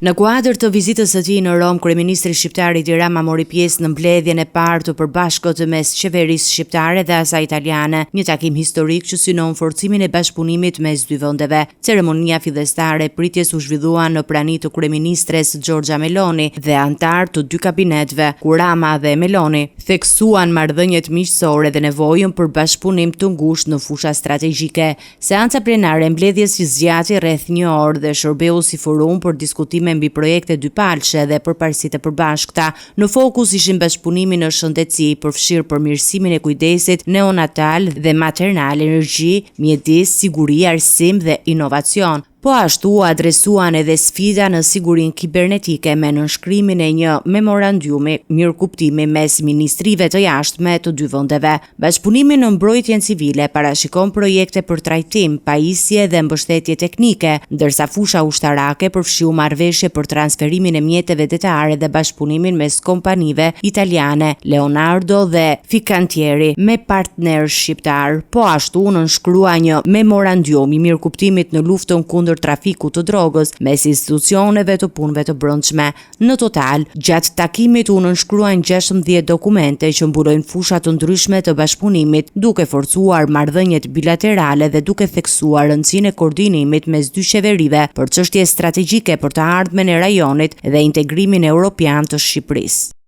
Në kuadër të vizitës së tij në Rom, kryeministri shqiptar Edi Rama mori pjesë në mbledhjen e parë të përbashkët mes qeverisë shqiptare dhe asaj italiane, një takim historik që synon forcimin e bashkëpunimit mes dy vendeve. Ceremonia fillestare pritjes u zhvillua në prani të kryeministres Giorgia Meloni dhe antar të dy kabineteve, ku Rama dhe Meloni theksuan marrëdhëniet miqësore dhe nevojën për bashkëpunim të ngushtë në fusha strategjike. Seanca plenare e mbledhjes që zgjati rreth një orë dhe shërbeu si forum për diskutime mbi projekte dypalçe dhe përparësitë e përbashkëta. Në fokus ishin bashkëpunimi në shëndetësi, përfshirë përmirësimin e kujdesit neonatal dhe maternal, energji, mjedis, siguri, arsim dhe inovacion. Po ashtu u adresuan edhe sfida në sigurinë kibernetike me nënshkrimin e një memorandumi mirëkuptimi mes ministrive të jashtme të dy vendeve. Bashkëpunimi në mbrojtjen civile parashikon projekte për trajtim, pajisje dhe mbështetje teknike, ndërsa fusha ushtarake përfshiu marrëveshje për transferimin e mjeteve detare dhe bashkëpunimin mes kompanive italiane Leonardo dhe Fincantieri me partner shqiptar. Po ashtu nënshkrua një memorandum i mirëkuptimit në luftën kundër trafikut të drogës mes institucioneve të punëve të brendshme. Në total, gjatë takimit u nënshkruan 16 dokumente që mbulojnë fusha të ndryshme të bashkëpunimit, duke forcuar marrëdhëniet bilaterale dhe duke theksuar rëndësinë e koordinimit mes dy qeverive për çështje strategjike për të ardhmen e rajonit dhe integrimin evropian të Shqipërisë.